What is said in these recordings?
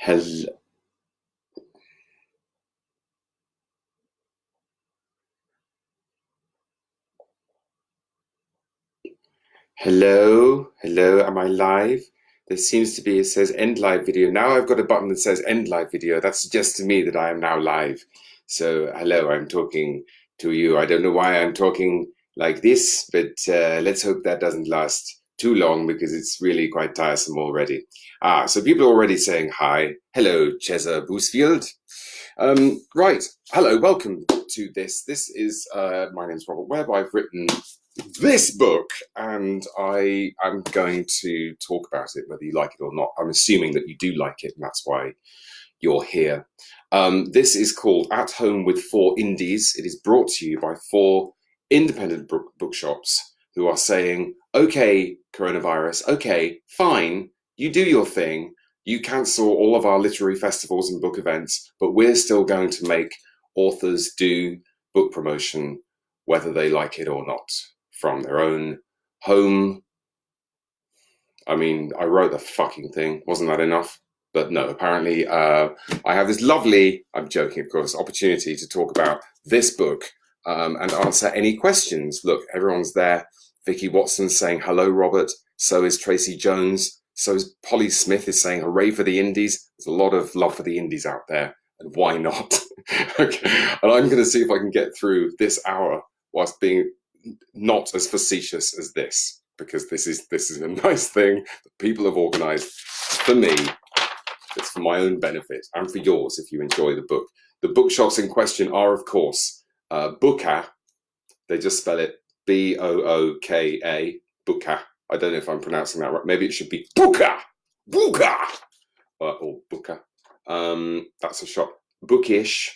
Hel- Hello, am I live? There seems to be, it says end live video. Now I've got a button that says end live video. That suggests to me that I am now live. So, hello, I'm talking to you. I don't know why I'm talking like this, but let's hope that doesn't last too long because it's really quite tiresome already. So people are already saying hi. Hello, Chesa Boosfield. Right, hello, welcome to this. This is, my name's Robert Webb. I've written this book and I am going to talk about it, whether you like it or not. I'm assuming that you do like it, and that's why you're here. This is called At Home with Four Indies. It is brought to you by four independent bookshops who are saying, okay, coronavirus, okay, fine, you do your thing. You cancel all of our literary festivals and book events, but we're still going to make authors do book promotion, whether they like it or not, from their own home. I mean, I wrote the fucking thing. Wasn't that enough? But no, apparently I have this lovely, I'm joking, of course, opportunity to talk about this book and answer any questions. Look, everyone's there. Vicky Watson's saying, hello, Robert. So is Tracy Jones. So is Polly Smith is saying, hooray for the indies. There's a lot of love for the indies out there. And why not? Okay. And I'm going to see if I can get through this hour whilst being not as facetious as this, because this is a nice thing that people have organised for me. It's for my own benefit and for yours if you enjoy the book. The bookshops in question are, of course, Booka. They just spell it Booka. Booka. I don't know if I'm pronouncing that right. Maybe it should be Booka. Booka. Or Booka. That's a shot. Bookish.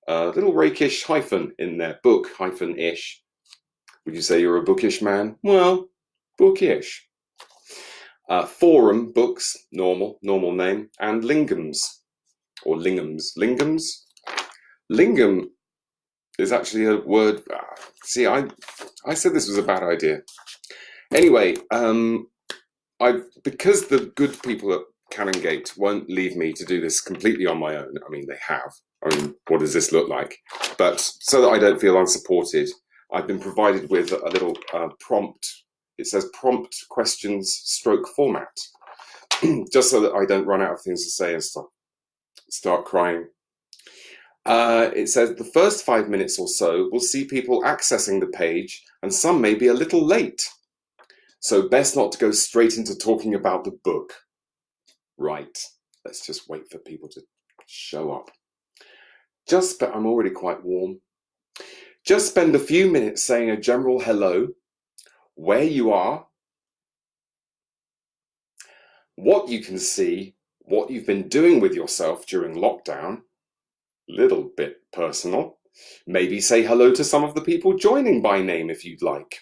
Little rakish hyphen in there. Book hyphen ish. Would you say you're a bookish man? Well, bookish. Forum Books, normal name, and Lingham's, or Lingham's. Lingham is actually a word. See, I said this was a bad idea. Anyway, because the good people at Canongate won't leave me to do this completely on my own. I mean, they have. I mean, what does this look like? But so that I don't feel unsupported, I've been provided with a little prompt. It says prompt questions stroke format, just so that I don't run out of things to say and start crying. It says the first 5 minutes or so will see people accessing the page, and some may be a little late. So best not to go straight into talking about the book. Right, let's just wait for people to show up. But I'm already quite warm. Just spend a few minutes saying a general hello, where you are, what you can see, what you've been doing with yourself during lockdown, little bit personal. Maybe say hello to some of the people joining by name if you'd like.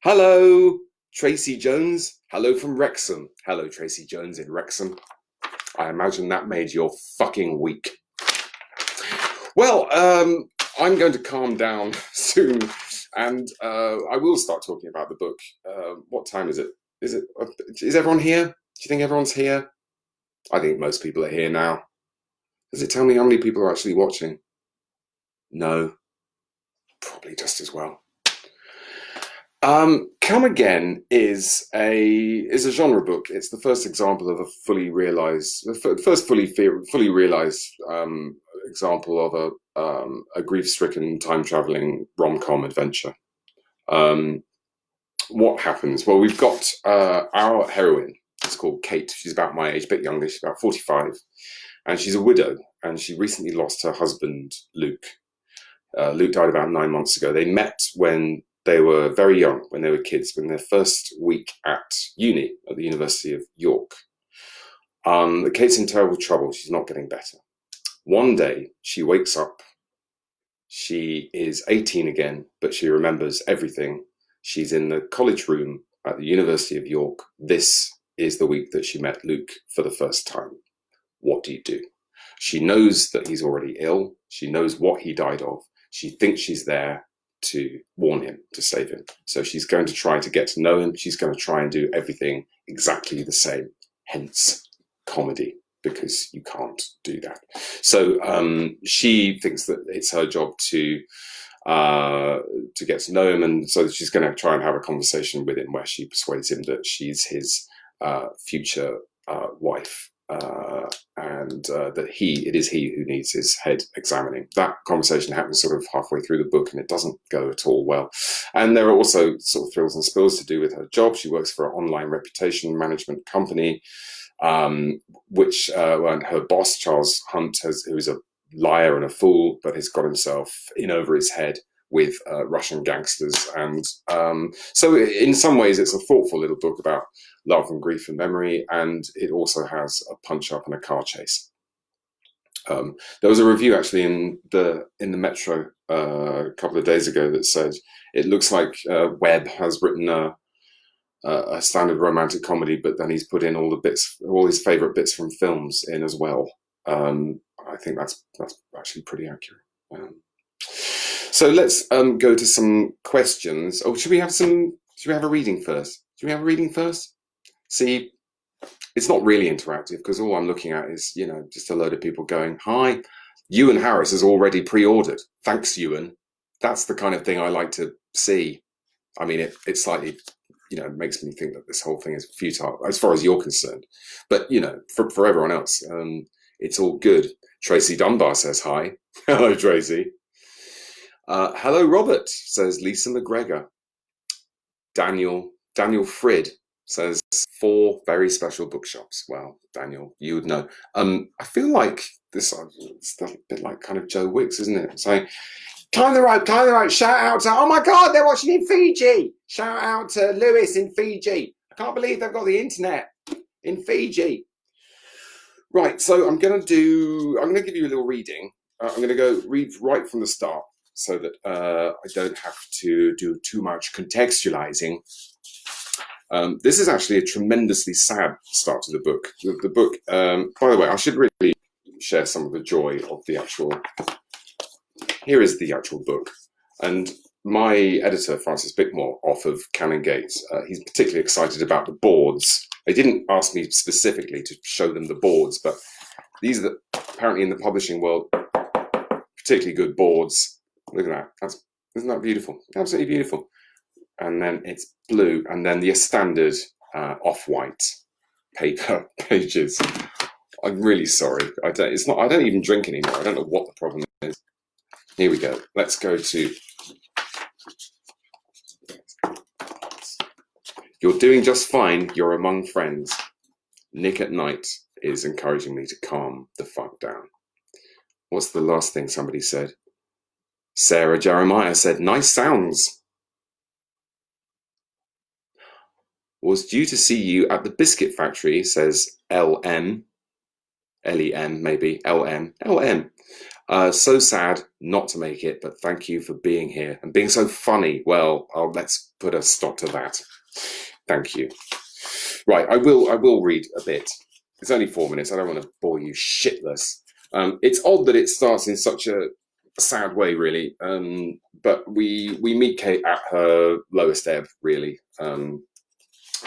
Hello, Tracy Jones. Hello from Wrexham. Hello, Tracy Jones in Wrexham. I imagine that made your fucking week. Well, I'm going to calm down soon, and I will start talking about the book. What time is it? Is everyone here? Do you think everyone's here? I think most people are here now. Does it tell me how many people are actually watching? No. Probably just as well. Come Again is a genre book. It's the first example of a fully realized example of a grief-stricken time-traveling rom-com adventure. What happens? Well, we've got our heroine. It's called Kate. She's about my age, a bit younger. She's about 45, and she's a widow. And she recently lost her husband, Luke. Luke died about 9 months ago. They met when they were very young, when they were kids, when their first week at uni at the University of York. Kate's in terrible trouble. She's not getting better. One day, she wakes up. She is 18 again, but she remembers everything. She's in the college room at the University of York. This is the week that she met Luke for the first time. What do you do? She knows that he's already ill. She knows what he died of. She thinks she's there to warn him, to save him. So she's going to try to get to know him. She's going to try and do everything exactly the same. Hence, comedy. because you can't do that. So she thinks that it's her job to get to know him, and so she's going to try and have a conversation with him where she persuades him that she's his future wife, and that it is he who needs his head examining. That conversation happens sort of halfway through the book, and it doesn't go at all well. And there are also sort of thrills and spills to do with her job. She works for an online reputation management company, which her boss, Charles Hunt, who is a liar and a fool, but has got himself in over his head with Russian gangsters. And so in some ways it's a thoughtful little book about love and grief and memory, and it also has a punch up and a car chase. There was a review actually in the Metro a couple of days ago that said it looks like Webb has written a standard romantic comedy, but then he's put in all his favourite bits from films in as well. I think that's actually pretty accurate. So let's go to some questions. Oh, should we have a reading first? Should we have a reading first? See, it's not really interactive because all I'm looking at is, just a load of people going, "Hi, Ewan Harris has already pre-ordered. Thanks, Ewan." That's the kind of thing I like to see. I mean, it slightly, makes me think that this whole thing is futile as far as you're concerned. But, for everyone else, it's all good. Tracy Dunbar says hi. Hello, Tracy. Hello, Robert, says Lisa McGregor. Daniel Frid says 4 very special bookshops. Well, Daniel, you would know. I feel like it's a bit like kind of Joe Wicks, isn't it? Saying, climb the rope, shout out to, oh my God, they're watching in Fiji. Shout out to Lewis in Fiji. I can't believe they've got the internet in Fiji. Right, so I'm going to give you a little reading. I'm going to go read right from the start so that I don't have to do too much contextualizing. This is actually a tremendously sad start to the book. The book, by the way, I should really share some of the joy of the actual... Here is the actual book. And my editor, Francis Bickmore, off of Canongate, he's particularly excited about the boards. They didn't ask me specifically to show them the boards, but these are apparently in the publishing world, particularly good boards. Look at that. Isn't that beautiful? Absolutely beautiful. And then it's blue, and then the standard off-white paper pages. I'm really sorry. I don't even drink anymore. I don't know what the problem is. Here we go. Let's go to... You're doing just fine. You're among friends. Nick at night is encouraging me to calm the fuck down. What's the last thing somebody said? Sarah Jeremiah said, nice sounds. Was due to see you at the biscuit factory, says LM. LEM, maybe. LM. So sad not to make it, but thank you for being here and being so funny. Well, let's put a stop to that. Thank you. Right, I will read a bit. It's only 4 minutes. I don't want to bore you shitless. It's odd that it starts in such a sad way, really. But we meet Kate at her lowest ebb, really,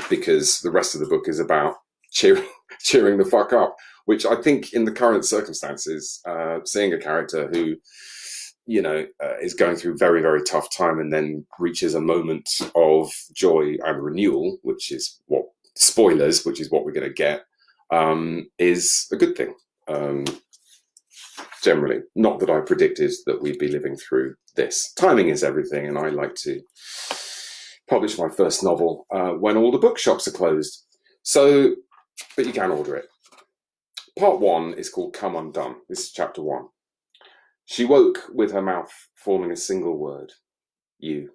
because the rest of the book is about cheering the fuck up. Which I think, in the current circumstances, seeing a character who, is going through very, very tough time and then reaches a moment of joy and renewal, which is what we're going to get, is a good thing. Generally, not that I predicted that we'd be living through this. Timing is everything, and I like to publish my first novel when all the bookshops are closed. So, but you can order it. Part 1 is called Come Undone. This is chapter 1. She woke with her mouth forming a single word. You.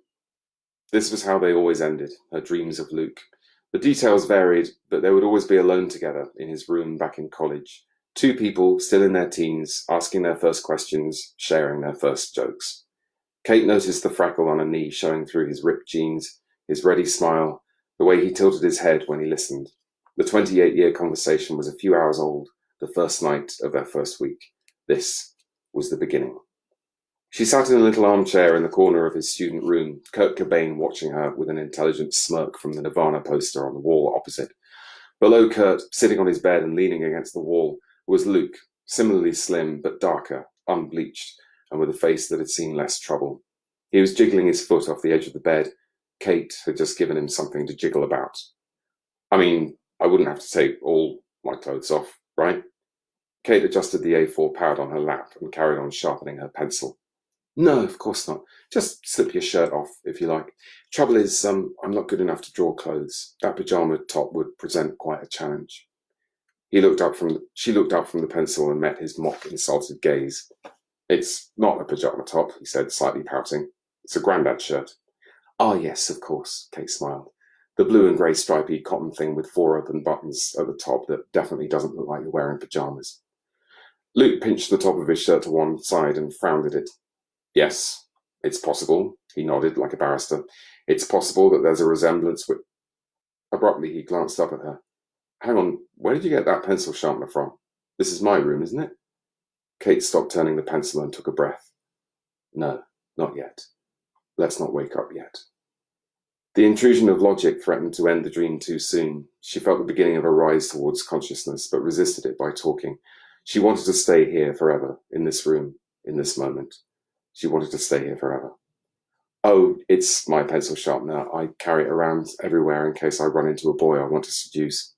This was how they always ended, her dreams of Luke. The details varied, but they would always be alone together in his room back in college. 2 people, still in their teens, asking their first questions, sharing their first jokes. Kate noticed the freckle on her knee showing through his ripped jeans, his ready smile, the way he tilted his head when he listened. The 28-year conversation was a few hours old, the first night of their first week. This was the beginning. She sat in a little armchair in the corner of his student room, Kurt Cobain watching her with an intelligent smirk from the Nirvana poster on the wall opposite. Below Kurt, sitting on his bed and leaning against the wall, was Luke, similarly slim but darker, unbleached, and with a face that had seen less trouble. He was jiggling his foot off the edge of the bed. Kate had just given him something to jiggle about. I mean, I wouldn't have to take all my clothes off, right? Kate adjusted the A4 pad on her lap and carried on sharpening her pencil. No, of course not. Just slip your shirt off, if you like. Trouble is, I'm not good enough to draw clothes. That pyjama top would present quite a challenge. She looked up from the pencil and met his mock insulted gaze. It's not a pyjama top, he said, slightly pouting. It's a grandad shirt. Ah, yes, of course, Kate smiled. The blue and grey stripy cotton thing with 4 open buttons at the top that definitely doesn't look like you're wearing pyjamas. Luke pinched the top of his shirt to one side and frowned at it. Yes, it's possible, he nodded like a barrister. It's possible that there's a resemblance with... Abruptly, he glanced up at her. Hang on, where did you get that pencil sharpener from? This is my room, isn't it? Kate stopped turning the pencil and took a breath. No, not yet. Let's not wake up yet. The intrusion of logic threatened to end the dream too soon. She felt the beginning of a rise towards consciousness, but resisted it by talking. She wanted to stay here forever, in this room, in this moment. She wanted to stay here forever. Oh, it's my pencil sharpener. I carry it around everywhere in case I run into a boy I want to seduce.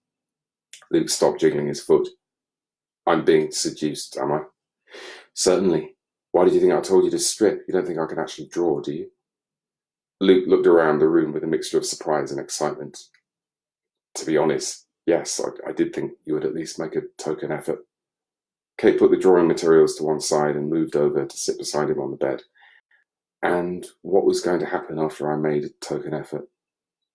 Luke stopped jiggling his foot. I'm being seduced, am I? Certainly. Why did you think I told you to strip? You don't think I can actually draw, do you? Luke looked around the room with a mixture of surprise and excitement. To be honest, yes, I did think you would at least make a token effort. Kate put the drawing materials to one side and moved over to sit beside him on the bed. And what was going to happen after I made a token effort?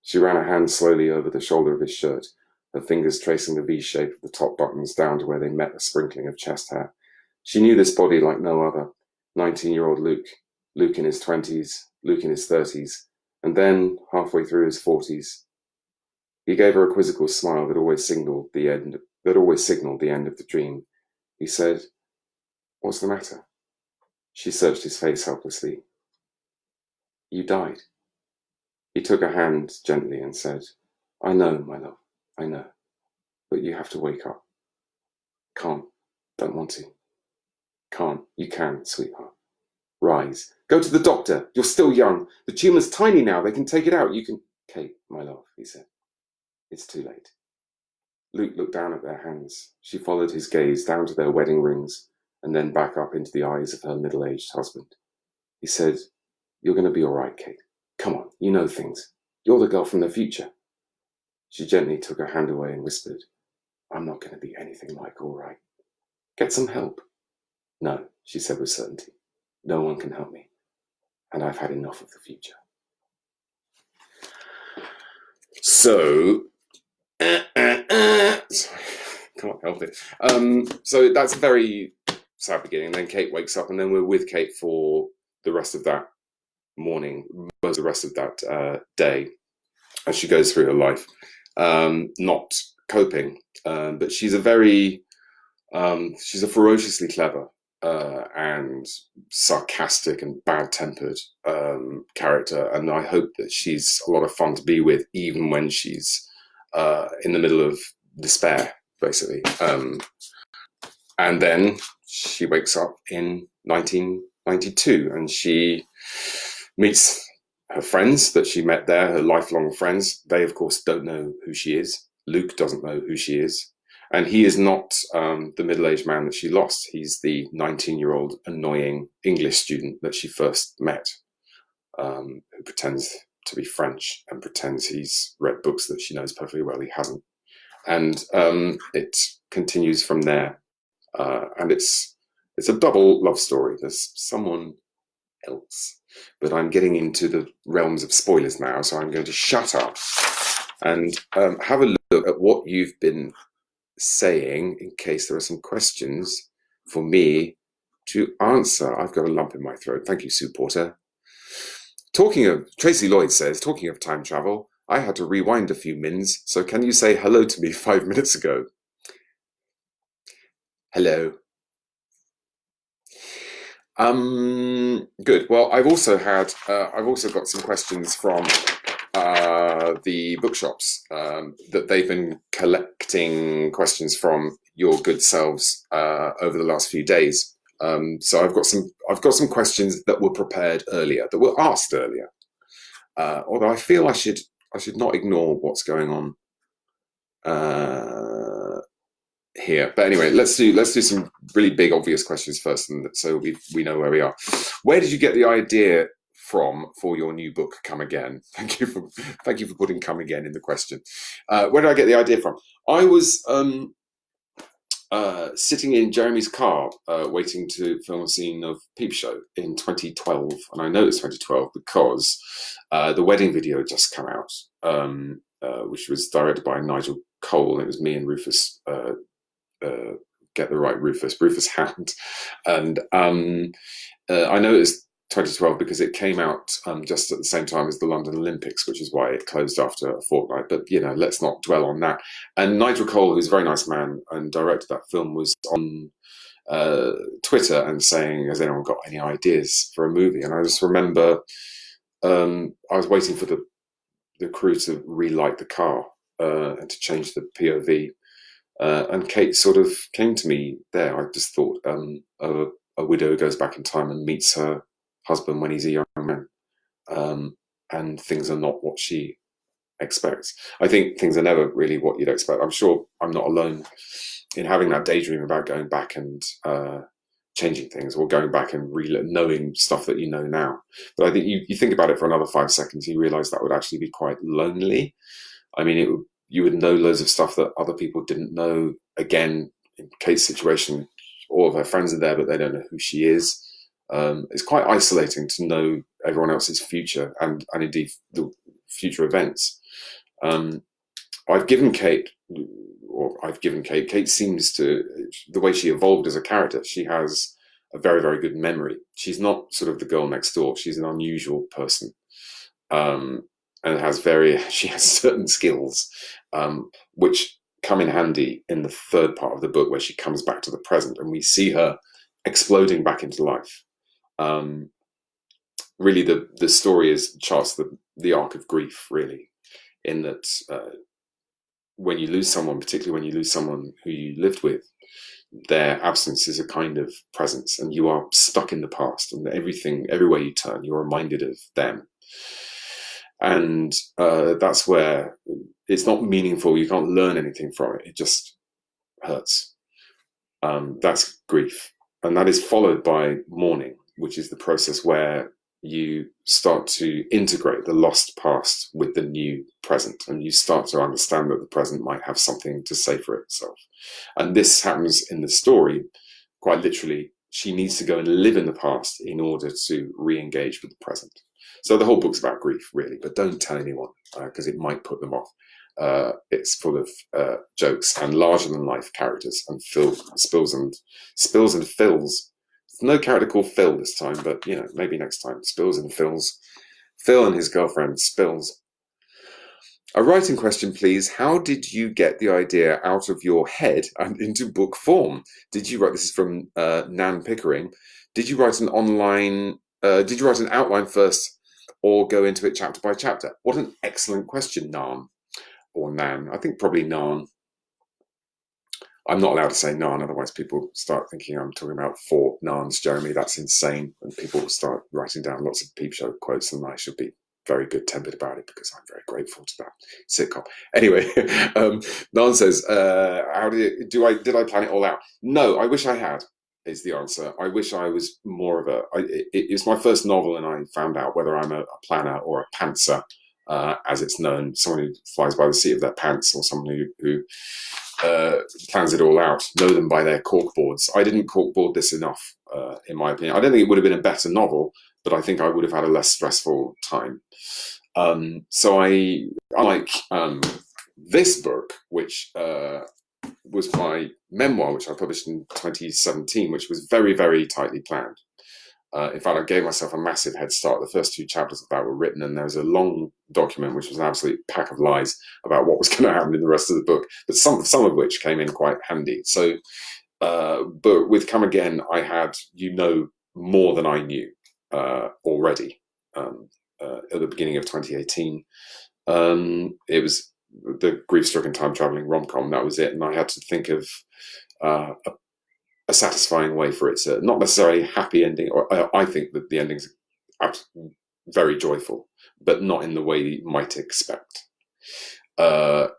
She ran a hand slowly over the shoulder of his shirt, her fingers tracing the V shape of the top buttons down to where they met a sprinkling of chest hair. She knew this body like no other. 19-year-old Luke, Luke in his 20s, Luke in his 30s, and then, halfway through his 40s. He gave her a quizzical smile that always signaled the end of the dream. He said, What's the matter? She searched his face helplessly. You died. He took her hand gently and said, I know, my love, I know, but you have to wake up. Can't, don't want to. Can't, you can, sweetheart. Rise. Go to the doctor. You're still young. The tumour's tiny now. They can take it out. You can... Kate, my love, he said. It's too late. Luke looked down at their hands. She followed his gaze down to their wedding rings and then back up into the eyes of her middle-aged husband. He said, You're going to be all right, Kate. Come on, you know things. You're the girl from the future. She gently took her hand away and whispered, I'm not going to be anything like all right. Get some help. No, she said with certainty. No one can help me. And I've had enough of the future. So, sorry, can't help it. So that's a very sad beginning. And then Kate wakes up, and then we're with Kate for the rest of that morning, the rest of that day, as she goes through her life, not coping. But she's a ferociously clever and sarcastic and bad-tempered character, and I hope that she's a lot of fun to be with, even when she's in the middle of despair, basically. And then she wakes up in 1992, and she meets her friends that she met there, her lifelong friends. They, of course, don't know who she is. Luke doesn't know who she is. And he is not the middle-aged man that she lost. He's the 19-year-old annoying English student that she first met, who pretends to be French and pretends he's read books that she knows perfectly well he hasn't. And it continues from there. And it's a double love story. There's someone else. But I'm getting into the realms of spoilers now, so I'm going to shut up and have a look at what you've been saying, in case there are some questions for me to answer. I've got a lump in my throat. Thank you, Sue Porter. Tracy Lloyd says, talking of time travel, I had to rewind a few mins, so can you say hello to me 5 minutes ago? Hello. Good. Well, I've also got some questions from the bookshops that they've been collecting questions from your good selves over the last few days. So I've got some questions that were prepared earlier, that were asked earlier. Although I feel I should not ignore what's going on here. But anyway, let's do some really big obvious questions first, and so we know where we are. Where did you get the idea from for your new book, Come Again? Thank you for putting Come Again in the question. Where did I get the idea from? I was sitting in Jeremy's car waiting to film a scene of Peep Show in 2012, and I know it's 2012 because the wedding video had just come out, which was directed by Nigel Cole, and it was me and Rufus. Get the right Rufus Hand, and I know it was 2012 because it came out just at the same time as the London Olympics, which is why it closed after a fortnight. But let's not dwell on that. And Nigel Cole, who's a very nice man and directed that film, was on Twitter and saying, "Has anyone got any ideas for a movie?" And I just remember I was waiting for the crew to relight the car and to change the POV. And Kate sort of came to me there. I just thought a widow goes back in time and meets her husband when he's a young man, and things are not what she expects. I think things are never really what you'd expect. I'm sure I'm not alone in having that daydream about going back and changing things, or going back and knowing stuff that you know now. But I think you think about it for another 5 seconds, you realise that would actually be quite lonely. I mean, you would know loads of stuff that other people didn't know. Again, in Kate's situation, all of her friends are there, but they don't know who she is. It's quite isolating to know everyone else's future and indeed the future events. I've given Kate, Kate seems to, the way she evolved as a character, she has a very, very good memory. She's not sort of the girl next door. She's an unusual person. And she has certain skills, which come in handy in the third part of the book, where she comes back to the present and we see her exploding back into life. Really, the story charts the arc of grief, really, in that when you lose someone, particularly when you lose someone who you lived with, their absence is a kind of presence, and you are stuck in the past, and everywhere you turn, you're reminded of them. And that's where it's not meaningful. You can't learn anything from it. It just hurts. That's grief. And that is followed by mourning, which is the process where you start to integrate the lost past with the new present. And you start to understand that the present might have something to say for itself. And this happens in the story, quite literally. She needs to go and live in the past in order to re-engage with the present. So the whole book's about grief, really, but don't tell anyone because it might put them off. It's full of jokes and larger-than-life characters and spills and fills. There's no character called Phil this time, but maybe next time. Spills and fills. Phil and his girlfriend Spills. A writing question, please. How did you get the idea out of your head and into book form? Did you write? This is from Nan Pickering. Did you write an outline first, or go into it chapter by chapter? What an excellent question, Nan. Or Nan. I think probably Nan. I'm not allowed to say Nan, otherwise people start thinking I'm talking about 4 Nans, Jeremy. That's insane. And people start writing down lots of Peep Show quotes, and I should be very good-tempered about it because I'm very grateful to that sitcom. Anyway, Nan says, did I plan it all out? No, I wish I had, is the answer. I wish I was more of it's my first novel, and I found out whether I'm a planner or a pantser, as it's known, someone who flies by the seat of their pants, or someone who plans it all out, know them by their corkboards. I didn't corkboard this enough, in my opinion. I don't think it would have been a better novel, but I think I would have had a less stressful time. So unlike this book, which was my memoir, which I published in 2017, which was very, very tightly planned. In fact, I gave myself a massive head start. The first 2 chapters of that were written, and there was a long document, which was an absolute pack of lies about what was going to happen in the rest of the book, but some of which came in quite handy. So, but with Come Again, I had, more than I knew already at the beginning of 2018. It was the grief-stricken time-traveling rom-com. That was it, and I had to think of a satisfying way for it to, not necessarily a happy ending, or I think that the ending's very joyful, but not in the way you might expect. So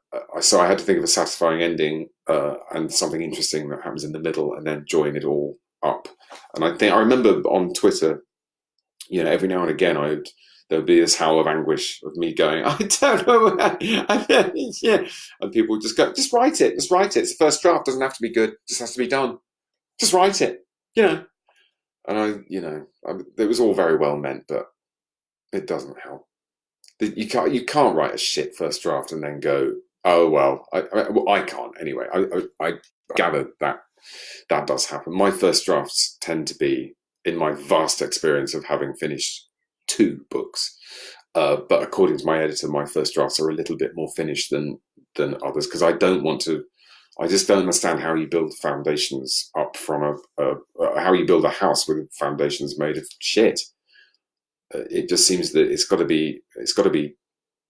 I had to think of a satisfying ending and something interesting that happens in the middle, and then join it all up. And I remember on Twitter, every now and again there would be this howl of anguish of me going, I don't know, yeah, and people would just go, just write it. It's the first draft, doesn't have to be good, it just has to be done. Just write it, And it was all very well meant, but it doesn't help. You can't write a shit first draft and then go, oh well. I can't anyway. I gather that does happen. My first drafts tend to be, in my vast experience of having finished 2 books, but according to my editor, my first drafts are a little bit more finished than others, because I just don't understand how you build foundations up from how you build a house with foundations made of shit. It just seems that it's got to be,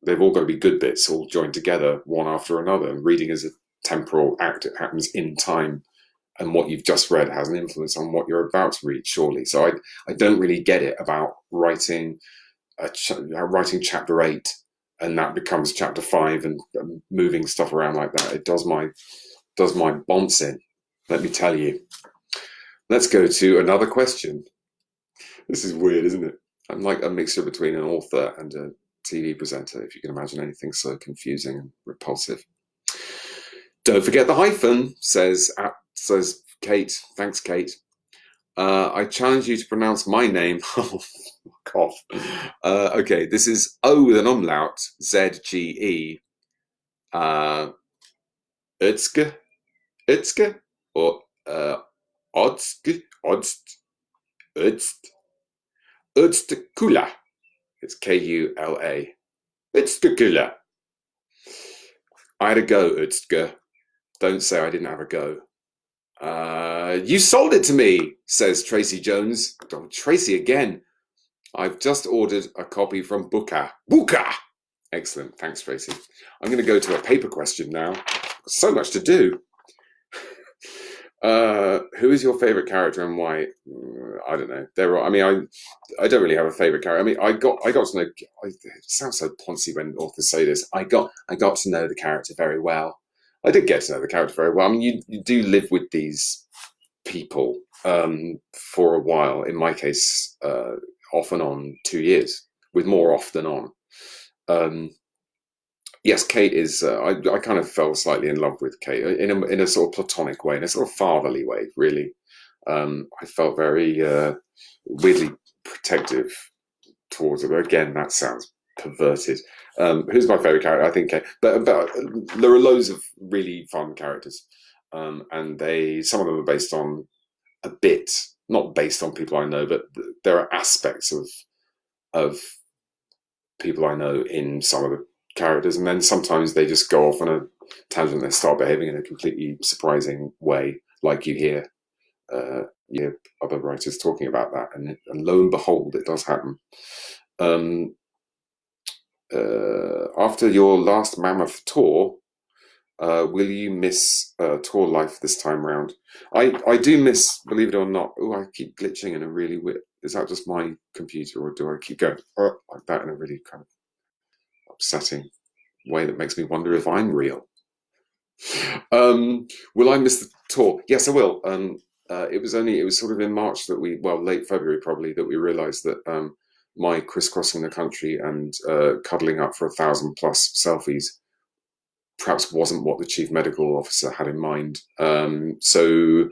they've all got to be good bits all joined together one after another. And reading is a temporal act. It happens in time. And what you've just read has an influence on what you're about to read, surely. So I don't really get it about writing chapter 8 and that becomes chapter 5 and moving stuff around like that. It does my bonce in, let me tell you. Let's go to another question. This is weird, isn't it? I'm like a mixture between an author and a TV presenter, if you can imagine anything so confusing and repulsive. Don't forget the hyphen, says Kate. Thanks, Kate. I challenge you to pronounce my name. Oh, fuck off. Okay, this is O with an umlaut, ZGE. Utzke, or Odsk, Utstkula. It's Kula. Utstkula. I had a go, Utske. Don't say I didn't have a go. You sold it to me, says Tracy Jones. Oh, Tracy again. I've just ordered a copy from Booka. Excellent. Thanks, Tracy. I'm going to go to a paper question now. So much to do. Who is your favorite character and why? I don't know. I don't really have a favorite character. I got to know. It sounds so poncy when authors say this. I got to know the character very well. I did get to know the character very well. You do live with these people for a while. In my case, off and on 2 years, with more off than on. Yes, Kate is. I kind of fell slightly in love with Kate in a sort of platonic way, in a sort of fatherly way. Really, I felt very weirdly protective towards her. Again, that sounds perverted. Who's my favourite character? I think Kate. But there are loads of really fun characters, and some of them are based on not based on people I know, but there are aspects of people I know in some of the characters, and then sometimes they just go off on a tangent. They start behaving in a completely surprising way, like you hear other writers talking about that, and lo and behold, it does happen. After your last Mammoth tour, will you miss tour life this time round? I do miss, believe it or not. Oh, I keep glitching in a really weird. Is that just my computer, or do I keep going like that in a really kind of upsetting way that makes me wonder if I'm real? Will I miss the tour? Yes, I will. It was sort of in March that late February probably, that we realised that my crisscrossing the country and cuddling up for 1,000+ selfies perhaps wasn't what the chief medical officer had in mind. So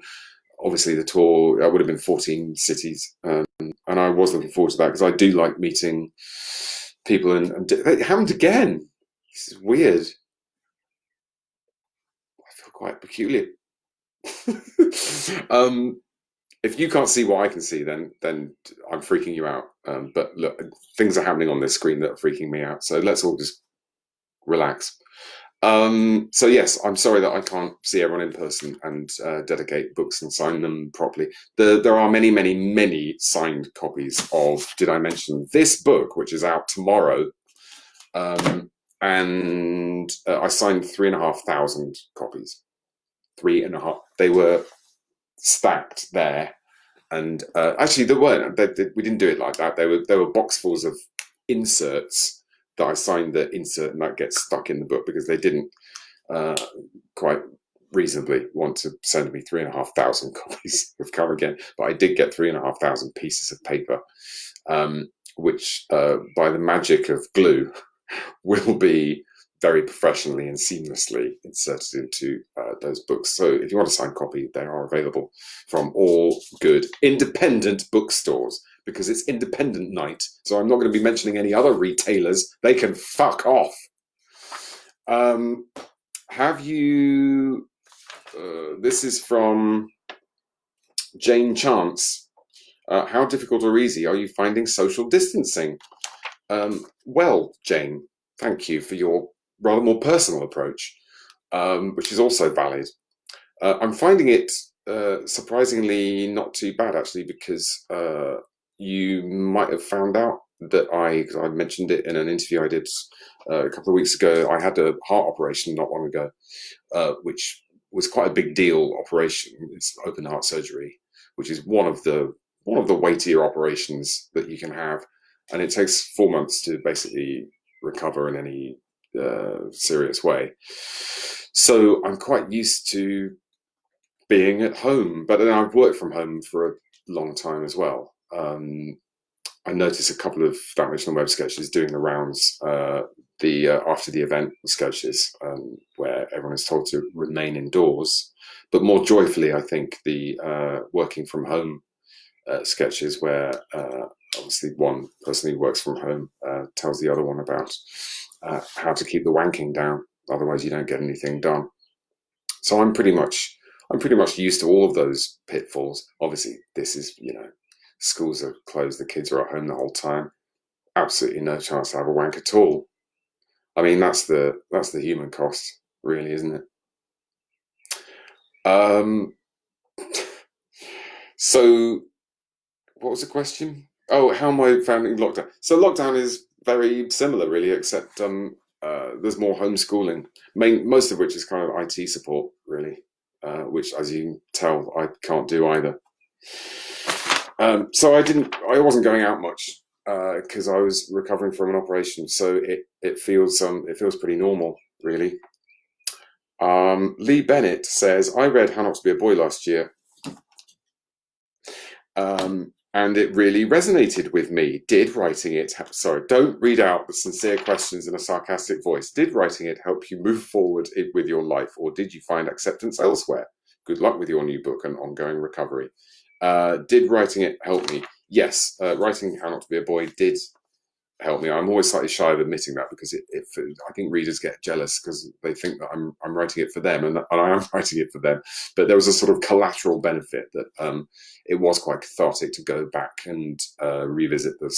obviously the tour, I would have been 14 cities, and I was looking forward to that because I do like meeting people, and it happened again. This is weird. I feel quite peculiar. If you can't see what I can see, then I'm freaking you out. But look, things are happening on this screen that are freaking me out. So let's all just relax. So yes, I'm sorry that I can't see everyone in person and dedicate books and sign them properly. There are many, many, many signed copies of, did I mention, this book, which is out tomorrow. And I signed 3,500 copies. 3.5. They were stacked there, and actually there weren't. We didn't do it like that. There were boxfuls of inserts that I signed the insert, and that gets stuck in the book because they didn't quite reasonably want to send me 3,500 copies of Come Again, but I did get 3,500 pieces of paper, which by the magic of glue will be very professionally and seamlessly inserted into those books. So if you want a signed copy, they are available from all good independent bookstores, because it's independent night. So I'm not going to be mentioning any other retailers. They can fuck off. Have you... this is from Jane Chance. How difficult or easy are you finding social distancing? Well, Jane, thank you for your rather more personal approach, which is also valid. I'm finding it surprisingly not too bad, actually, because you might have found out that because I mentioned it in an interview I did a couple of weeks ago. I had a heart operation not long ago, which was quite a big deal operation. It's open heart surgery, which is one of the weightier operations that you can have, and it takes 4 months to basically recover in any serious way. So I'm quite used to being at home, but then I've worked from home for a long time as well. I noticed a couple of That Mission Web sketches doing the rounds, after the event sketches, where everyone is told to remain indoors. But more joyfully, I think the working from home sketches, where obviously one person who works from home tells the other one about how to keep the wanking down, otherwise you don't get anything done. So I'm pretty much used to all of those pitfalls. Obviously, this is, schools are closed, the kids are at home the whole time. Absolutely no chance to have a wank at all. I mean, that's the human cost, really, isn't it? So, what was the question? Oh, how am I finding lockdown? So lockdown is very similar, really, except there's more homeschooling, most of which is kind of IT support, really, which, as you can tell, I can't do either. So I wasn't going out much because I was recovering from an operation. So it feels pretty normal, really. Lee Bennett says, I read How Not to Be a Boy last year, and it really resonated with me. Did writing it... Sorry, don't read out the sincere questions in a sarcastic voice. Did writing it help you move forward with your life, or did you find acceptance elsewhere? Good luck with your new book and ongoing recovery. Did writing it help me? Yes, writing How Not to Be a Boy did help me. I'm always slightly shy of admitting that, because I think readers get jealous because they think that I'm writing it for them, and I am writing it for them. But there was a sort of collateral benefit that it was quite cathartic to go back and revisit the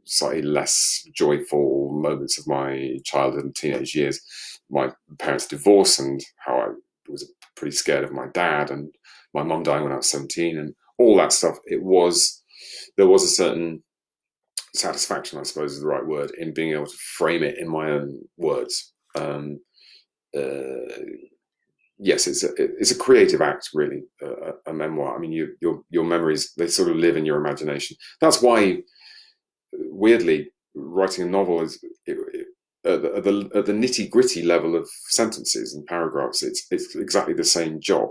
slightly less joyful moments of my childhood and teenage years, my parents' divorce, and how I was pretty scared of my dad, and my mum dying when I was 17, and all that stuff. There was a certain satisfaction, I suppose is the right word, in being able to frame it in my own words. Yes, it's a creative act, really, a memoir. I mean, your memories, they sort of live in your imagination. That's why, weirdly, writing a novel is at the nitty-gritty level of sentences and paragraphs. It's exactly the same job,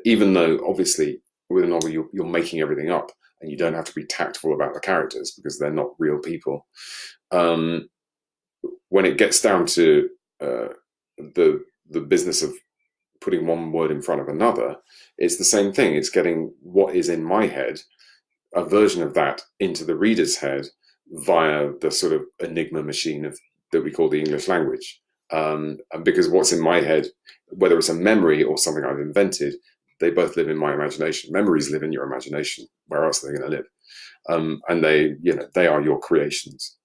even though obviously with a novel you're making everything up, and you don't have to be tactful about the characters because they're not real people. When it gets down to the business of putting one word in front of another, it's the same thing. It's getting what is in my head, a version of that, into the reader's head via the sort of enigma machine that we call the English language. And because what's in my head, whether it's a memory or something I've invented, they both live in my imagination. Memories live in your imagination. Where else are they going to live? And they are your creations.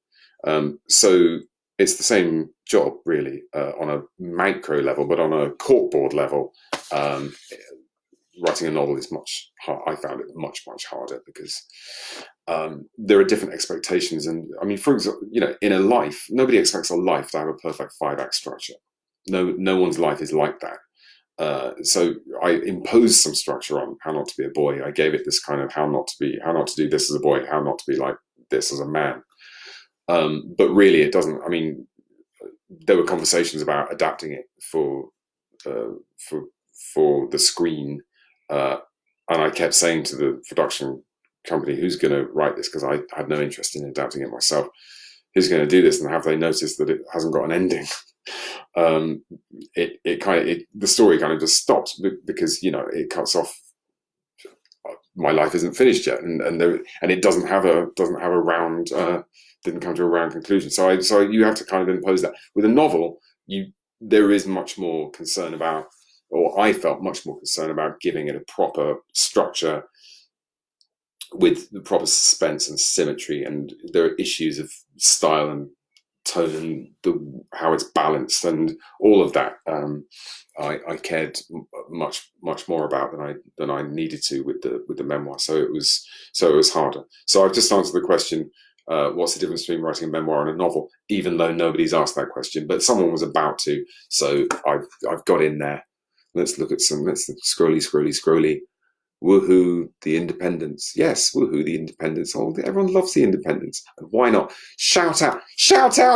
So it's the same job, really, on a micro level, but on a corkboard level, writing a novel is I found it much, much harder, because there are different expectations. And I mean, for example, in a life, nobody expects a life to have a perfect 5-act structure. No one's life is like that. So I imposed some structure on how not to be a boy. I gave it this kind of how not to do this as a boy, how not to be like this as a man. But really, it doesn't. I mean, there were conversations about adapting it uh, for for the screen, uh, and I kept saying to the production company, "Who's going to write this?" Because I had no interest in adapting it myself. Who's going to do this? And have they noticed that it hasn't got an ending? um, the story kind of just stops because it cuts off. My life isn't finished yet, and it doesn't have a round didn't come to a round conclusion. So you have to kind of impose that with a novel. There is much more concern about, or I felt much more concern about giving it a proper structure with the proper suspense and symmetry, and there are issues of style and tone and how it's balanced and all of that. I cared much more about than I needed to with the memoir. So it was harder. So I've just answered the question. What's the difference between writing a memoir and a novel? Even though nobody's asked that question, but someone was about to, so I've got in there. Let's look at let's scrolly. Woohoo, the independence. Yes, woohoo, the independence. Oh, everyone loves the independence. And why not? Shout out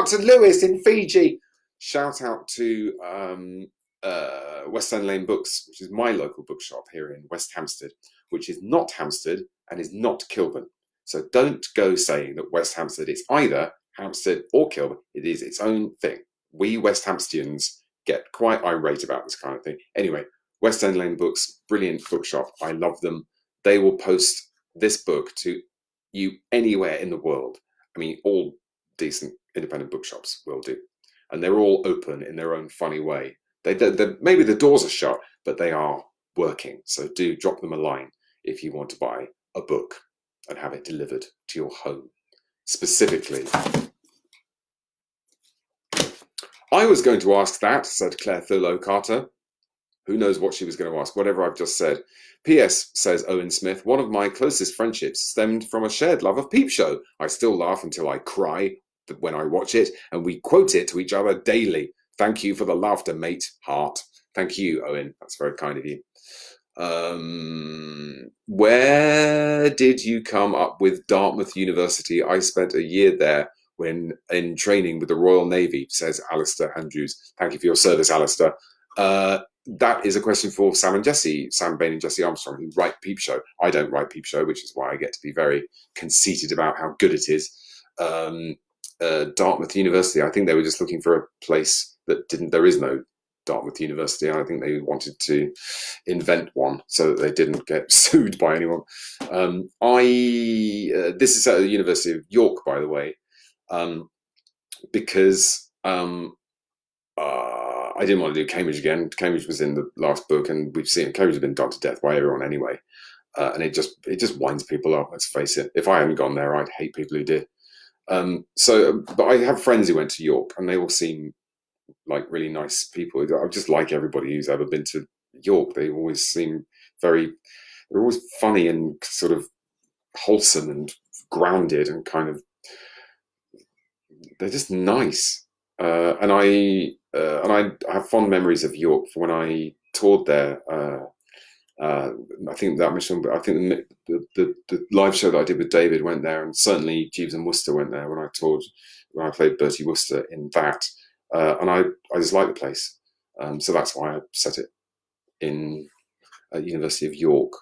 to Lewis in Fiji. Shout out to West End Lane Books, which is my local bookshop here in West Hampstead, which is not Hampstead and is not Kilburn. So don't go saying that West Hampstead is either Hampstead or Kilburn. It is its own thing. We West Hampsteadians get quite irate about this kind of thing. Anyway, West End Lane Books, brilliant bookshop. I love them. They will post this book to you anywhere in the world. I mean, all decent independent bookshops will do. And they're all open in their own funny way. Maybe the doors are shut, but they are working. So do drop them a line if you want to buy a book and have it delivered to your home. Specifically, I was going to ask that, said Claire Thurlow Carter. Who knows what she was going to ask? Whatever I've just said. P.S. says Owen Smith, one of my closest friendships stemmed from a shared love of Peep Show. I still laugh until I cry when I watch it, and we quote it to each other daily. Thank you for the laughter, mate. Heart. Thank you, Owen. That's very kind of you. Where did you come up with Dartmouth University? I spent a year there when in training with the Royal Navy, says Alistair Andrews. Thank you for your service, Alistair. That is a question for Sam Bain and Jesse Armstrong, who write Peep Show. I don't write Peep Show, which is why I get to be very conceited about how good it is. Dartmouth University, I think they were just looking for a place that there is no Dartmouth University. I think they wanted to invent one so that they didn't get sued by anyone. This is at the University of York, by the way, because I didn't want to do Cambridge again. Cambridge was in the last book, and we've seen Cambridge has been done to death by everyone anyway, and it just winds people up. Let's face it. If I hadn't gone there, I'd hate people who did. But I have friends who went to York, and they all seem like really nice people. I just like everybody who's ever been to York. They always seem they're always funny and sort of wholesome and grounded and kind of, they're just nice. And I have fond memories of York for when I toured there. I think that mission, I think the live show that I did with David went there, and certainly Jeeves and Worcester went there when I played Bertie Worcester in that. And I just like the place. So that's why I set it in University of York.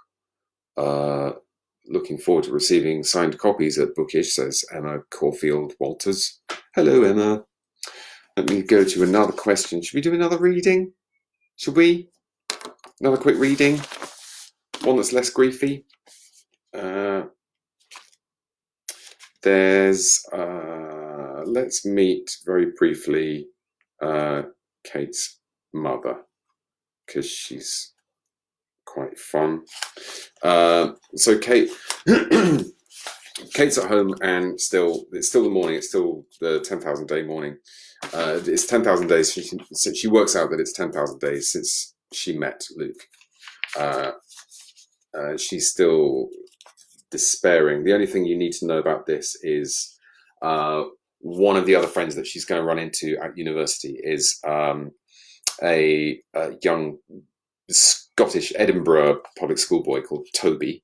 Looking forward to receiving signed copies at Bookish, says Emma Caulfield Walters. Hello, Emma. Let me go to another question. Should we do another reading? Should we? Another quick reading? One that's less griefy. Let's meet very briefly Kate's mother, because she's quite fun. So Kate, Kate's at home, and it's still the morning. It's still the 10,000 day morning. It's 10,000 days. She works out that it's 10,000 days since she met Luke. She's still despairing. The only thing you need to know about this is one of the other friends that she's going to run into at university is a young Scottish Edinburgh public school boy called Toby,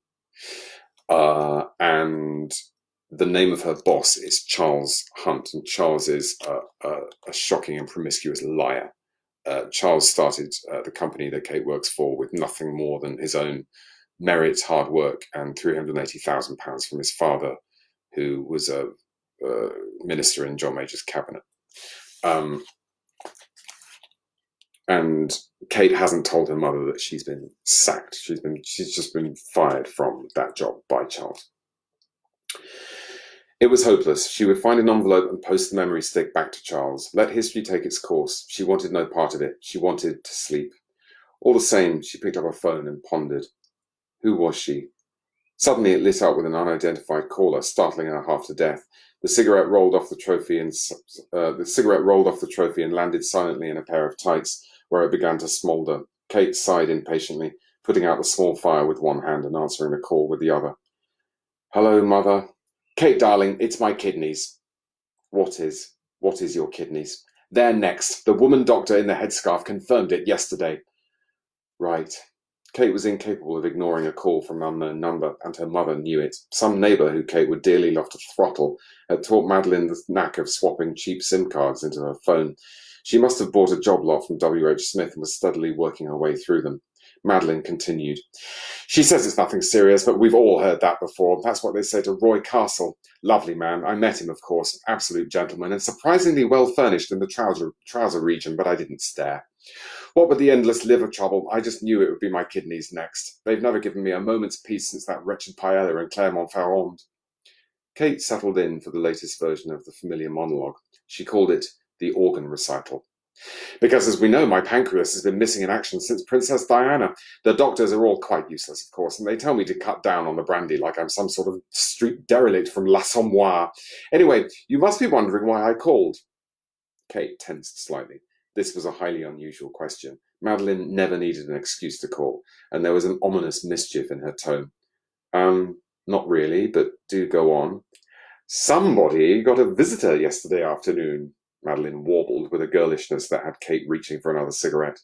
and the name of her boss is Charles Hunt, and Charles is a shocking and promiscuous liar. Charles started the company that Kate works for with nothing more than his own merit, hard work, and £380,000 from his father, who was a minister in John Major's cabinet. And Kate hasn't told her mother that she's been sacked. She's just been fired from that job by Charles. It was hopeless. She would find an envelope and post the memory stick back to Charles. Let history take its course. She wanted no part of it. She wanted to sleep. All the same, she picked up her phone and pondered. Who was she? Suddenly it lit up with an unidentified caller, startling her half to death. The cigarette rolled off the trophy and landed silently in a pair of tights, where it began to smoulder. Kate sighed impatiently, putting out the small fire with one hand and answering the call with the other. Hello, Mother. Kate, darling, it's my kidneys. What is your kidneys? They're next. The woman doctor in the headscarf confirmed it yesterday. Right. Kate was incapable of ignoring a call from an unknown number, and her mother knew it. Some neighbour who Kate would dearly love to throttle had taught Madeline the knack of swapping cheap SIM cards into her phone. She must have bought a job lot from W.H. Smith and was steadily working her way through them. Madeline continued. She says it's nothing serious, but we've all heard that before. That's what they say to Roy Castle. Lovely man. I met him, of course. Absolute gentleman, and surprisingly well furnished in the trouser region, but I didn't stare. What with the endless liver trouble, I just knew it would be my kidneys next. They've never given me a moment's peace since that wretched paella in Clermont-Ferrand. Kate settled in for the latest version of the familiar monologue. She called it the organ recital. Because, as we know, my pancreas has been missing in action since Princess Diana. The doctors are all quite useless, of course, and they tell me to cut down on the brandy like I'm some sort of street derelict from L'Assommoir. Anyway, you must be wondering why I called. Kate tensed slightly. This was a highly unusual question. Madeline never needed an excuse to call, and there was an ominous mischief in her tone. Not really, but do go on. Somebody got a visitor yesterday afternoon, Madeline warbled with a girlishness that had Kate reaching for another cigarette.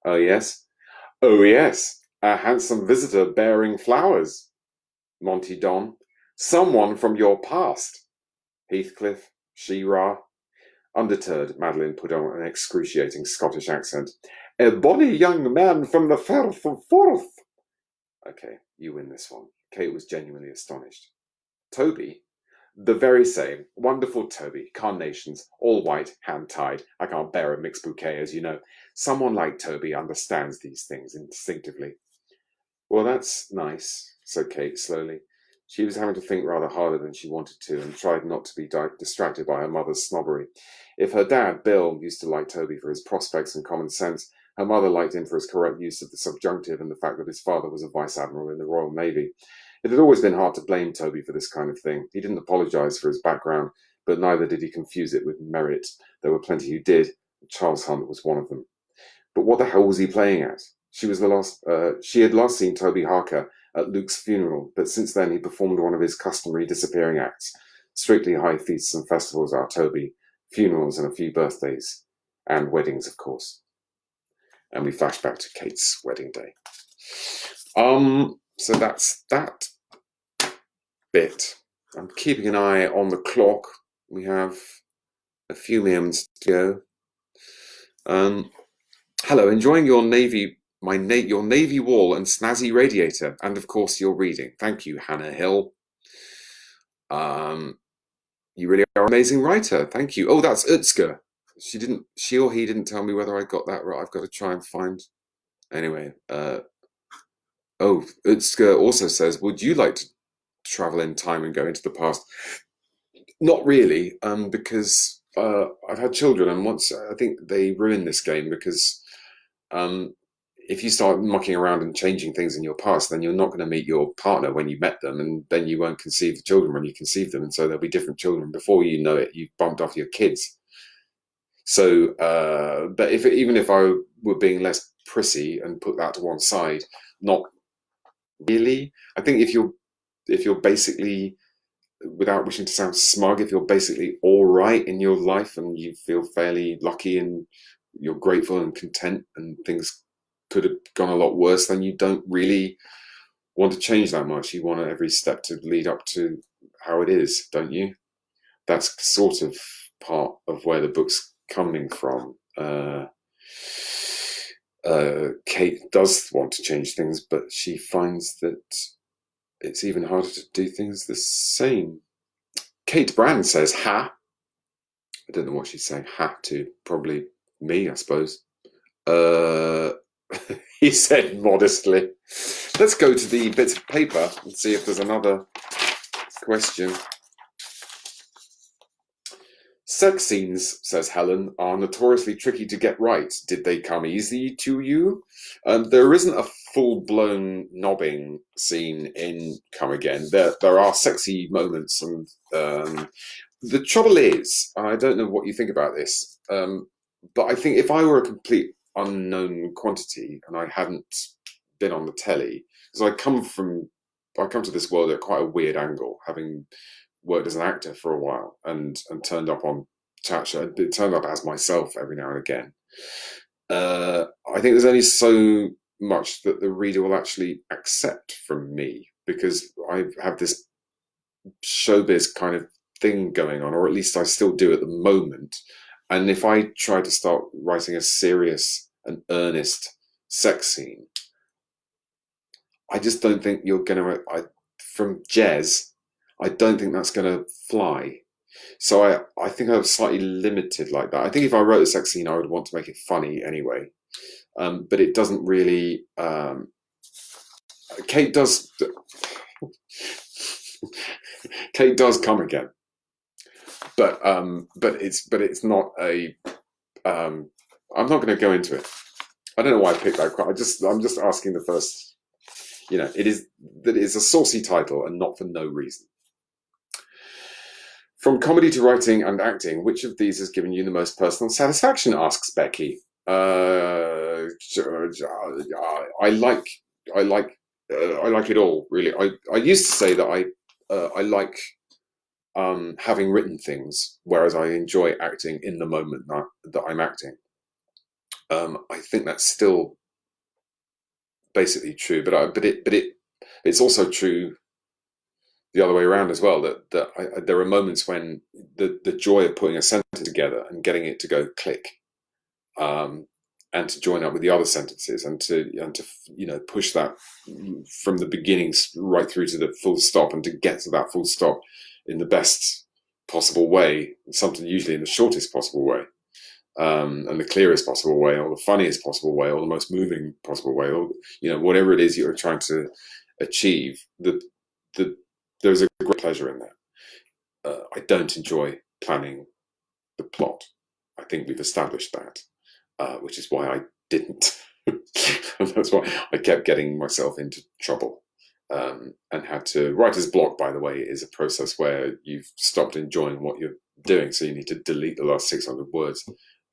Oh, yes? Oh, yes. A handsome visitor bearing flowers. Monty Don. Someone from your past. Heathcliff. She-Ra. Undeterred, Madeline put on an excruciating Scottish accent. A bonny young man from the Firth of Forth. Okay, you win this one. Kate was genuinely astonished. Toby? The very same. Wonderful Toby. Carnations, all white, hand-tied. I can't bear a mixed bouquet, as you know. Someone like Toby understands these things instinctively. Well, that's nice, said Kate slowly. She was having to think rather harder than she wanted to, and tried not to be distracted by her mother's snobbery. If her dad, Bill, used to like Toby for his prospects and common sense, her mother liked him for his correct use of the subjunctive and the fact that his father was a vice-admiral in the Royal Navy. It had always been hard to blame Toby for this kind of thing. He didn't apologise for his background, but neither did he confuse it with merit. There were plenty who did. Charles Hunt was one of them. But what the hell was he playing at? She had last seen Toby Harker at Luke's funeral, but since then he performed one of his customary disappearing acts. Strictly high feasts and festivals are Toby, funerals and a few birthdays, and weddings, of course. And we flash back to Kate's wedding day. So that's that bit. I'm keeping an eye on the clock. We have a few minutes to go. Hello, enjoying your navy wall and snazzy radiator, and of course your reading. Thank you, Hannah Hill. You really are an amazing writer. Thank you. Oh, that's Utska. She or he didn't tell me whether I got that right. I've got to try and find. Anyway, Utska also says, would you like to travel in time and go into the past? Not really, because I've had children, and once I think they ruin this game because if you start mucking around and changing things in your past, then you're not going to meet your partner when you met them, and then you won't conceive the children when you conceive them, and so there'll be different children. Before you know it, you've bumped off your kids. So, but even if I were being less prissy and put that to one side, not really. I think if you're basically, without wishing to sound smug, if you're basically all right in your life and you feel fairly lucky and you're grateful and content and things could have gone a lot worse, then you don't really want to change that much. You want every step to lead up to how it is, don't you? That's sort of part of where the book's coming from. Kate does want to change things, but she finds that it's even harder to do things the same. Kate Brand says, ha. I don't know what she's saying ha to. Probably me, I suppose. He said modestly. Let's go to the bits of paper and see if there's another question. Sex scenes, says Helen, are notoriously tricky to get right. Did they come easy to you? There isn't a full-blown knobbing scene in Come Again. There are sexy moments, and the trouble is, I don't know what you think about this, but I think if I were a complete unknown quantity and I hadn't been on the telly, because I come to this world at quite a weird angle, having worked as an actor for a while and turned up on chat show, turned up as myself every now and again. I think there's only so much that the reader will actually accept from me, because I have this showbiz kind of thing going on, or at least I still do at the moment. And if I try to start writing a serious and earnest sex scene, I just don't think you're going to, from Jez, I don't think that's going to fly. So I think I was slightly limited like that. I think if I wrote a sex scene, I would want to make it funny anyway. But it doesn't really. Kate does. Kate does come again, but it's not a. I'm not going to go into it. I don't know why I picked that. I'm just asking the first. It is a saucy title and not for no reason. From comedy to writing and acting, which of these has given you the most personal satisfaction? Asks Becky. I like it all, really. I used to say that I like having written things, whereas I enjoy acting in the moment that I'm acting. I think that's still basically true, but it's also true the other way around as well, that there are moments when the joy of putting a sentence together and getting it to go click, and to join up with the other sentences, and to push that from the beginning right through to the full stop, and to get to that full stop in the best possible way, something usually in the shortest possible way, and the clearest possible way, or the funniest possible way, or the most moving possible way, or whatever it is you're trying to achieve. There's a great pleasure in that. I don't enjoy planning the plot. I think we've established that, which is why I didn't. And that's why I kept getting myself into trouble, and had to. Writer's block, by the way, is a process where you've stopped enjoying what you're doing, so you need to delete the last 600 words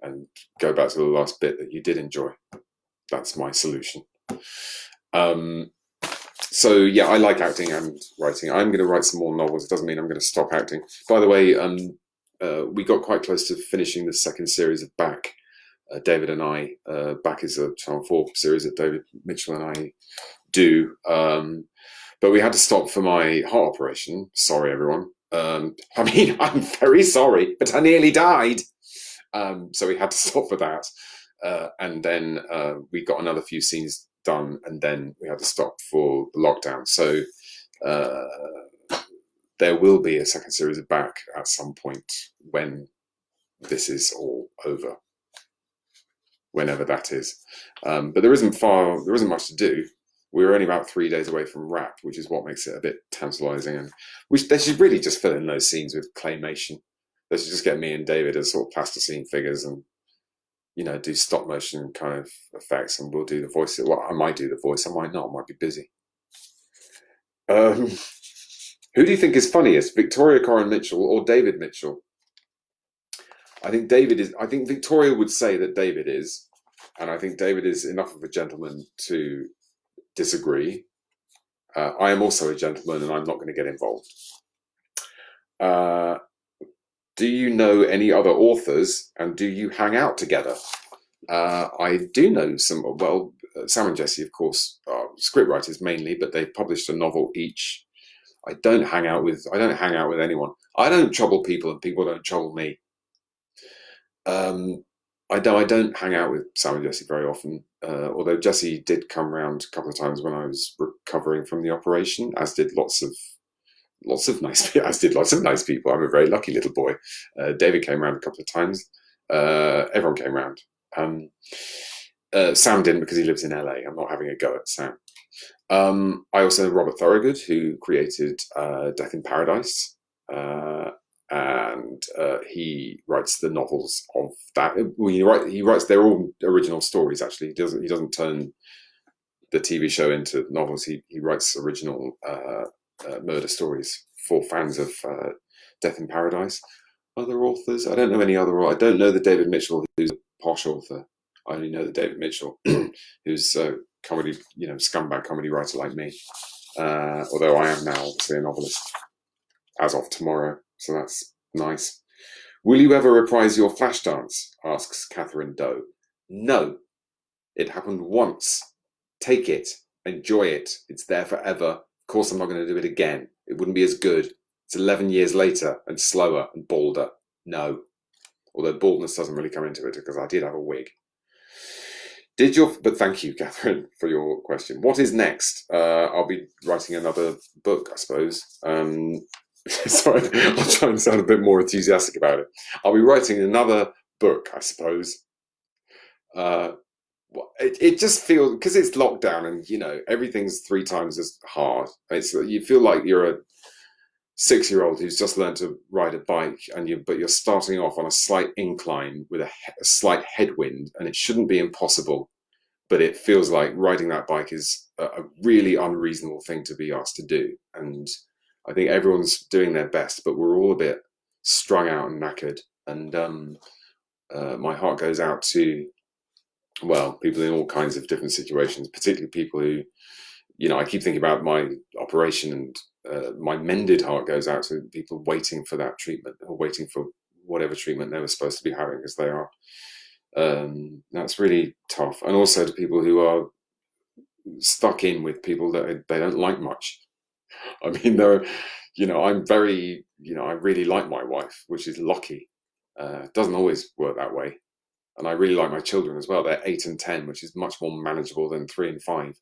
and go back to the last bit that you did enjoy. That's my solution. So yeah, I like acting and writing. I'm going to write some more novels. It doesn't mean I'm going to stop acting. By the way, we got quite close to finishing the second series of Back. David and I, Back is a Channel 4 series that David Mitchell and I do. But we had to stop for my heart operation. Sorry, everyone. I'm very sorry, but I nearly died. So we had to stop for that. And then we got another few scenes done, and then we had to stop for the lockdown. So there will be a second series of Back at some point when this is all over, whenever that is. But there isn't much to do. We're only about 3 days away from wrap, which is what makes it a bit tantalising. And they should really just fill in those scenes with claymation. They should just get me and David as sort of plasticine figures, and do stop motion kind of effects, and we'll do the voice. Well, I might do the voice, I might not, I might be busy. Who do you think is funniest, Victoria Coren Mitchell or David Mitchell? I think Victoria would say that David is, and I think David is enough of a gentleman to disagree. I am also a gentleman, and I'm not going to get involved. Do you know any other authors, and do you hang out together? I do know some. Well, Sam and Jesse, of course, are scriptwriters mainly, but they've published a novel each. I don't hang out with anyone. I don't trouble people, and people don't trouble me. I don't hang out with Sam and Jesse very often. Although Jesse did come round a couple of times when I was recovering from the operation, as did lots of nice people. I'm a very lucky little boy. David came round a couple of times. Everyone came round. Sam didn't, because he lives in LA. I'm not having a go at Sam. I also know Robert Thorogood, who created Death in Paradise, and he writes the novels of that. Well, he writes. They're all original stories. Actually, he doesn't turn the TV show into novels. He writes original murder stories for fans of Death in Paradise. Other authors, I don't know any other. I don't know the David Mitchell, who's a posh author. I only know the David Mitchell, who's a comedy, scumbag comedy writer like me. Although I am now obviously a novelist as of tomorrow, so that's nice. Will you ever reprise your flash dance? Asks Catherine Doe. No, it happened once. Take it, enjoy it. It's there forever. Of course, I'm not going to do it again. It wouldn't be as good. It's 11 years later and slower and balder. No, although baldness doesn't really come into it, because I did have a wig. But thank you, Catherine, for your question. What is next? I'll be writing another book, I suppose. Sorry, I'll try and sound a bit more enthusiastic about it. I'll be writing another book, I suppose. It just feels, because it's lockdown and everything's 3 times as hard. You feel like you're a 6-year-old who's just learned to ride a bike, but you're starting off on a slight incline with a slight headwind, and it shouldn't be impossible, but it feels like riding that bike is a really unreasonable thing to be asked to do. And I think everyone's doing their best, but we're all a bit strung out and knackered. And my heart goes out to, people in all kinds of different situations, particularly people who, I keep thinking about my operation, and my mended heart goes out to people waiting for that treatment, or waiting for whatever treatment they were supposed to be having, as they are. That's really tough. And also to people who are stuck in with people that they don't like much. I mean, I'm very, I really like my wife, which is lucky. It doesn't always work that way. And I really like my children as well. They're 8 and 10, which is much more manageable than 3 and 5.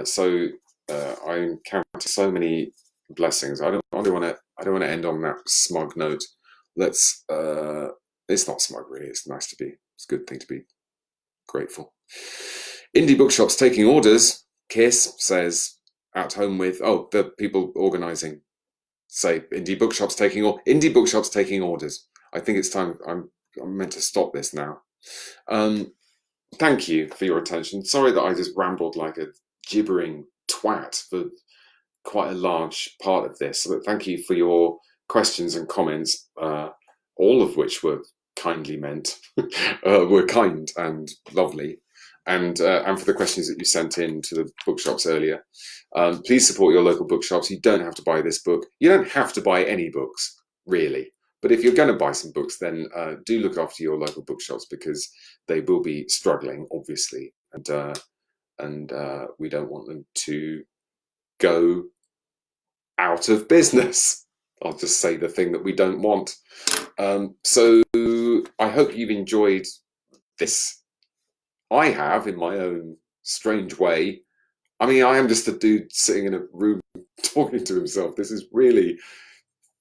So I encounter so many blessings. I don't want to end on that smug note. It's not smug, really. It's nice to be. It's a good thing to be grateful. Indie bookshops taking orders. Kiss says, at home with the people organising say indie bookshops taking orders. I think it's time. I'm meant to stop this now. Thank you for your attention. Sorry that I just rambled like a gibbering twat for quite a large part of this, but thank you for your questions and comments, all of which were kindly meant, were kind and lovely, and for the questions that you sent in to the bookshops earlier. Please support your local bookshops. You don't have to buy this book. You don't have to buy any books, really. But if you're going to buy some books, then do look after your local bookshops, because they will be struggling, obviously, and we don't want them to go out of business. I'll just say the thing that we don't want. So I hope you've enjoyed this. I have, in my own strange way. I mean, I am just a dude sitting in a room talking to himself. This is really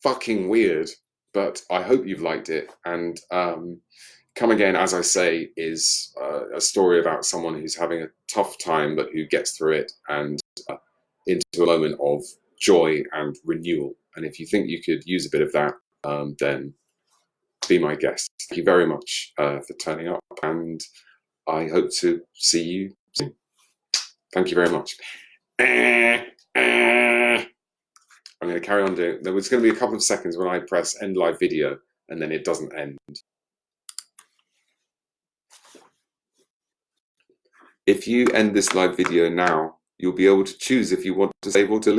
fucking weird, but I hope you've liked it. And Come Again, as I say, is a story about someone who's having a tough time, but who gets through it and into a moment of joy and renewal. And if you think you could use a bit of that, then be my guest. Thank you very much for turning up, and I hope to see you soon. Thank you very much. I'm going to carry on doing. There was going to be a couple of seconds when I press end live video, and then it doesn't end. If you end this live video now, you'll be able to choose if you want to save or delete.